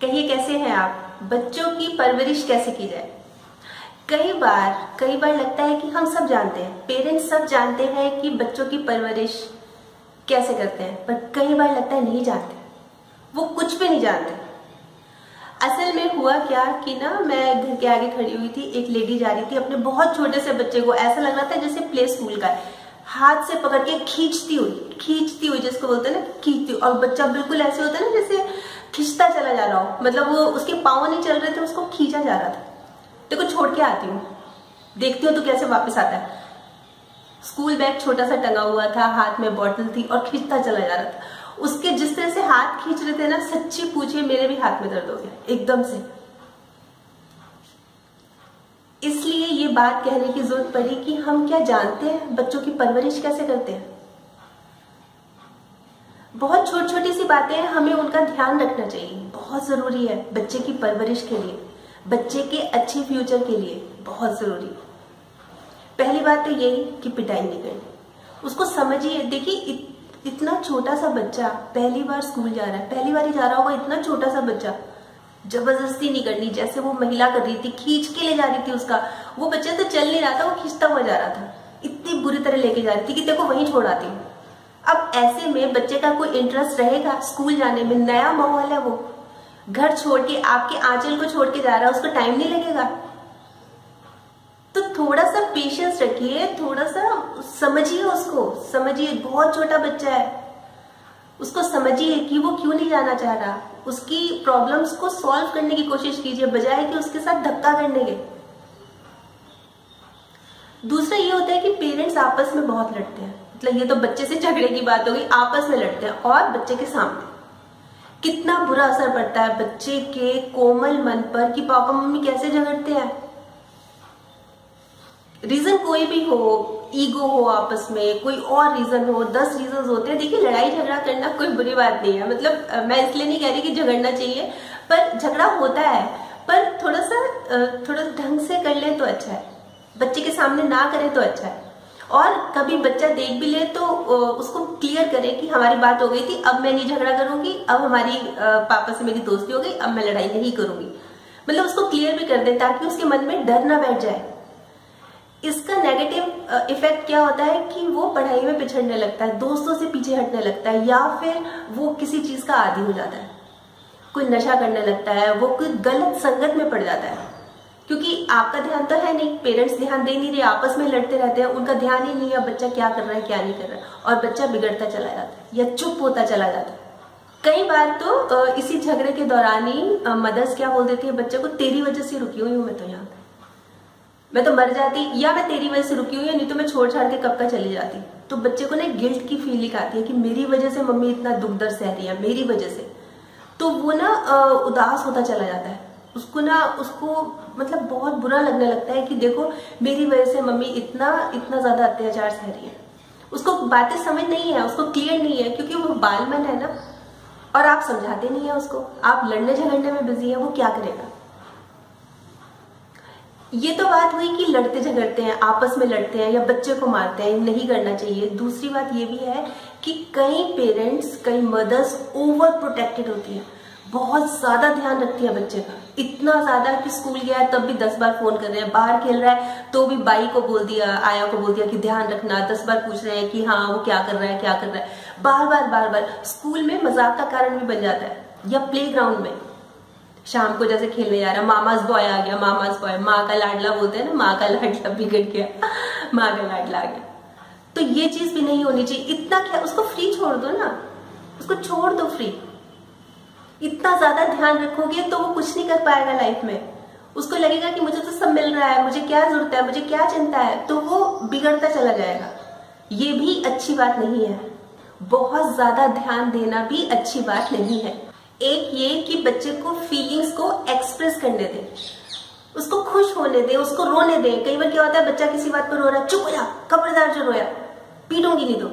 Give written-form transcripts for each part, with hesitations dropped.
कहिए कैसे हैं आप? बच्चों की परवरिश कैसे की जाए? कई बार लगता है कि हम सब जानते हैं, पेरेंट्स सब जानते हैं कि बच्चों की परवरिश कैसे करते हैं, पर कई बार लगता है नहीं जानते, वो कुछ भी नहीं जानते। असल में हुआ क्या कि ना, मैं घर के आगे खड़ी हुई थी, एक लेडी जा रही थी अपने बहुत छोटे से बच्चे को, ऐसा लग रहा था जैसे प्ले स्कूल का है, हाथ से पकड़ के खींचती हुई जिसको बोलते हैं ना, खींचती हुई, और बच्चा बिल्कुल ऐसे होता है ना जैसे खींचता चला जा रहा हो, मतलब वो उसके पाँव नहीं चल रहे थे, उसको खींचा जा रहा था। देखो छोड़ के आती हूँ, देखती हूँ तो कैसे वापस आता है। स्कूल बैग छोटा सा टंगा हुआ था, हाथ में बॉटल थी और खींचता चला जा रहा था। उसके जिस तरह से हाथ खींच रहे थे ना, सच्ची पूछिए मेरे भी हाथ में दर्द हो गया एकदम से। इसलिए ये बात कहने की जरूरत पड़ी कि हम क्या जानते हैं बच्चों की परवरिश कैसे करते हैं। बहुत छोटी छोटी सी बातें हैं, हमें उनका ध्यान रखना चाहिए, बहुत जरूरी है बच्चे की परवरिश के लिए, बच्चे के अच्छे फ्यूचर के लिए बहुत जरूरी है। पहली बात तो यही कि पिटाई नहीं करनी, उसको समझिए। देखिए इतना छोटा सा बच्चा पहली बार स्कूल जा रहा है, पहली बार ही जा रहा होगा, इतना छोटा सा बच्चा, जबरदस्ती नहीं करनी। जैसे वो महिला कर रही थी, खींच के ले जा रही थी उसका, वो बच्चा तो चल नहीं रहा था, वो खींचता हुआ जा रहा था, इतनी बुरी तरह लेके जा रही थी कि देखो वहीं छोड़ आती हूँ। अब ऐसे में बच्चे का कोई इंटरेस्ट रहेगा स्कूल जाने में? नया माहौल है, वो घर छोड़ के, आपके आंचल को छोड़ के जा रहा है, उसको टाइम नहीं लगेगा? तो थोड़ा सा पेशेंस रखिए, थोड़ा सा समझिए उसको, समझिए बहुत छोटा बच्चा है, उसको समझिए कि वो क्यों नहीं जाना चाह रहा, उसकी प्रॉब्लम्स को सॉल्व करने की कोशिश कीजिए बजाय कि उसके साथ धक्का करने के। दूसरा ये होता है कि पेरेंट्स आपस में बहुत लड़ते हैं, मतलब ये तो बच्चे से झगड़े की बात हो गई, आपस में लड़ते हैं और बच्चे के सामने। कितना बुरा असर पड़ता है बच्चे के कोमल मन पर कि पापा मम्मी कैसे झगड़ते हैं। रीजन कोई भी हो, ईगो हो आपस में, कोई और रीजन हो, 10 रीजन होते हैं। देखिए लड़ाई झगड़ा करना कोई बुरी बात नहीं है, मतलब मैं इसलिए नहीं कह रही कि झगड़ना चाहिए, पर झगड़ा होता है, पर थोड़ा ढंग से कर ले तो अच्छा है, बच्चे के सामने ना करे तो अच्छा है। और कभी बच्चा देख भी ले तो उसको क्लियर करे कि हमारी बात हो गई थी, अब मैं नहीं झगड़ा करूंगी, अब हमारी पापा से मेरी दोस्ती हो गई, अब मैं लड़ाई नहीं करूंगी, मतलब उसको क्लियर भी कर दे ताकि उसके मन में डर ना बैठ जाए। इसका नेगेटिव इफेक्ट क्या होता है कि वो पढ़ाई में पिछड़ने लगता है, दोस्तों से पीछे हटने लगता है, या फिर वो किसी चीज का आदी हो जाता है, कोई नशा करने लगता है, वो कोई गलत संगत में पड़ जाता है। क्योंकि आपका ध्यान तो है नहीं, पेरेंट्स ध्यान दे नहीं रहे, आपस में लड़ते रहते हैं, उनका ध्यान ही नहीं है बच्चा क्या कर रहा है क्या नहीं कर रहा है, और बच्चा बिगड़ता चला जाता है या चुप होता चला जाता है। कई बार तो इसी झगड़े के दौरान ही मदर्स क्या बोल देती है बच्चे को, तेरी वजह से रुकी हुई हूँ मैं तो यहाँ पे, मैं तो मर जाती, या मैं तेरी वजह से रुकी हुई है, नहीं तो मैं छोड़ छाड़ के कब का चली जाती। तो बच्चे को ना गिल्ट की फीलिंग आती है कि मेरी वजह से मम्मी इतना दुख दर्द सह रही है, मेरी वजह से। तो वो ना उदास होता चला जाता है, उसको मतलब बहुत बुरा लगने लगता है कि देखो मेरी वजह से मम्मी इतना ज्यादा अत्याचार सह रही है। उसको बातें समझ नहीं है, उसको क्लियर नहीं है, क्योंकि वो बालमन है ना, और आप समझाते नहीं है उसको, आप लड़ने झगड़ने में बिजी है, वो क्या करेगा। ये तो बात हुई कि लड़ते झगड़ते हैं, आपस में लड़ते हैं या बच्चे को मारते हैं, नहीं करना चाहिए। दूसरी बात ये भी है कि कई पेरेंट्स, कई मदर्स ओवर प्रोटेक्टेड होती है, बहुत ज्यादा ध्यान रखती है बच्चे का, इतना ज्यादा कि स्कूल गया है तब भी 10 बार फोन कर रहे हैं, बाहर खेल रहा है तो भी बाई को बोल दिया, आया को बोल दिया कि ध्यान रखना, 10 बार पूछ रहे हैं कि हाँ वो क्या कर रहा है क्या कर रहा है, बार बार। स्कूल में मजाक का कारण भी बन जाता है, या प्ले ग्राउंड में शाम को जैसे खेलने जा रहा है, मामाज बॉय आ गया, मामाज बॉय, माँ का लाडला बोलते हैं ना, माँ का लाडला बिगड़ गया, माँ का लाडला आ गया। तो ये चीज भी नहीं होनी चाहिए। इतना क्या, उसको फ्री छोड़ दो ना, उसको छोड़ दो फ्री। इतना ज्यादा ध्यान रखोगे तो वो कुछ नहीं कर पाएगा लाइफ में, उसको लगेगा कि मुझे तो सब मिल रहा है, मुझे क्या जरूरत है, मुझे क्या चिंता है, तो वो बिगड़ता चला जाएगा। ये भी अच्छी बात नहीं है, बहुत ज्यादा ध्यान देना भी अच्छी बात नहीं है। एक ये कि बच्चे को फीलिंग्स को एक्सप्रेस करने दें, उसको खुश होने दें, उसको रोने दें। कई बार क्या होता है बच्चा किसी बात पर रो रहा है, चुप हो जा, खबरदार जो रोया पीटूंगी नहीं तो,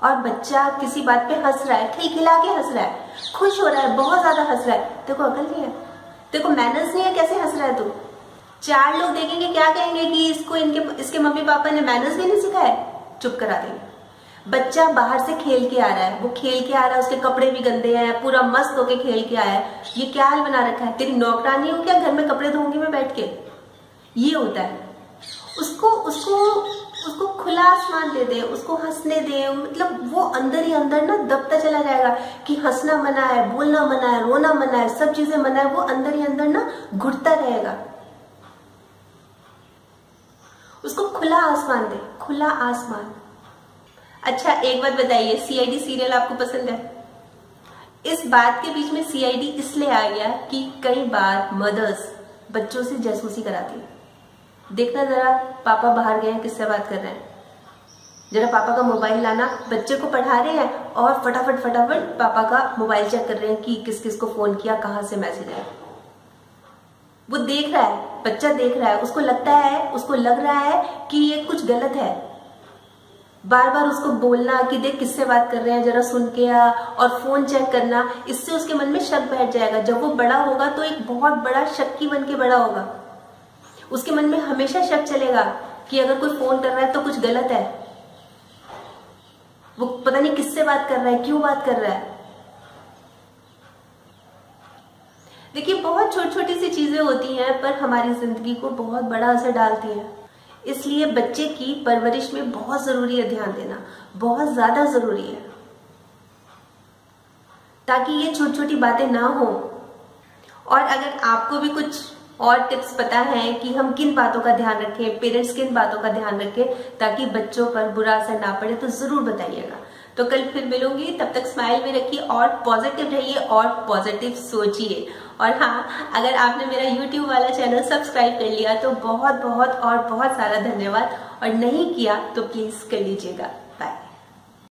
और बच्चा किसी बात पे हंस रहा है, खिलखिला के हंस रहा है, खुश हो रहा है, बहुत ज्यादा हंस रहा है, तेरे को अकल नहीं है, तेरे को मैनर्स नहीं है, कैसे हंस रहा है तू। 4 लोग देखेंगे क्या कहेंगे कि इसको इसके मम्मी पापा ने मैनर्स भी नहीं सिखाया, चुप करा देंगे। बच्चा बाहर से खेल के आ रहा है, वो खेल के आ रहा है, उसके कपड़े भी गंदे हैं, पूरा मस्त होके खेल के आया है, ये क्या हाल बना रखा है, तेरी नौकरानी हो क्या, घर में कपड़े धोऊंगी मैं बैठ के, ये होता है। उसको उसको उसको खुला आसमान दे दे, उसको हंसने दे, मतलब वो अंदर ही अंदर ना दबता चला जाएगा कि हंसना मना है, बोलना मना है, रोना मना है, सब चीजें मना है, वो अंदर ही अंदर ना घुटता रहेगा। उसको खुला आसमान दे, खुला आसमान। अच्छा एक बात बताइए, सीआईडी सीरियल आपको पसंद है? इस बात के बीच में सीआईडी इसलिए आ गया कि कई बार मदर्स बच्चों से जासूसी कराती है। देखना जरा, पापा बाहर गए हैं, किससे बात कर रहे हैं, जरा पापा का मोबाइल लाना, बच्चे को पढ़ा रहे हैं और फटाफट फटाफट पापा का मोबाइल चेक कर रहे हैं कि किस किस को फोन किया, कहां से मैसेज आया। वो देख रहा है, बच्चा देख रहा है, उसको लगता है, उसको लग रहा है कि ये कुछ गलत है। बार बार उसको बोलना कि देख किससे बात कर रहे हैं, जरा सुन के आ, और फोन चेक करना, इससे उसके मन में शक बैठ जाएगा। जब वो बड़ा होगा तो एक बहुत बड़ा शक्की बन के बड़ा होगा। उसके मन में हमेशा शक चलेगा कि अगर कोई फोन कर रहा है तो कुछ गलत है, वो पता नहीं किससे बात कर रहा है, क्यों बात कर रहा है। देखिए बहुत छोटी छोटी सी चीजें होती हैं पर हमारी जिंदगी को बहुत बड़ा असर डालती हैं। इसलिए बच्चे की परवरिश में बहुत जरूरी है ध्यान देना, बहुत ज्यादा जरूरी है, ताकि ये छोटी छोटी बातें ना हो। और अगर आपको भी कुछ और टिप्स पता है कि हम किन बातों का ध्यान रखें, पेरेंट्स किन बातों का ध्यान रखें ताकि बच्चों पर बुरा असर ना पड़े, तो जरूर बताइएगा। तो कल फिर मिलूंगी, तब तक स्माइल में रखिए और पॉजिटिव रहिए और पॉजिटिव सोचिए। और हाँ, अगर आपने मेरा YouTube वाला चैनल सब्सक्राइब कर लिया तो बहुत बहुत और बहुत सारा धन्यवाद, और नहीं किया तो प्लीज कर लीजिएगा।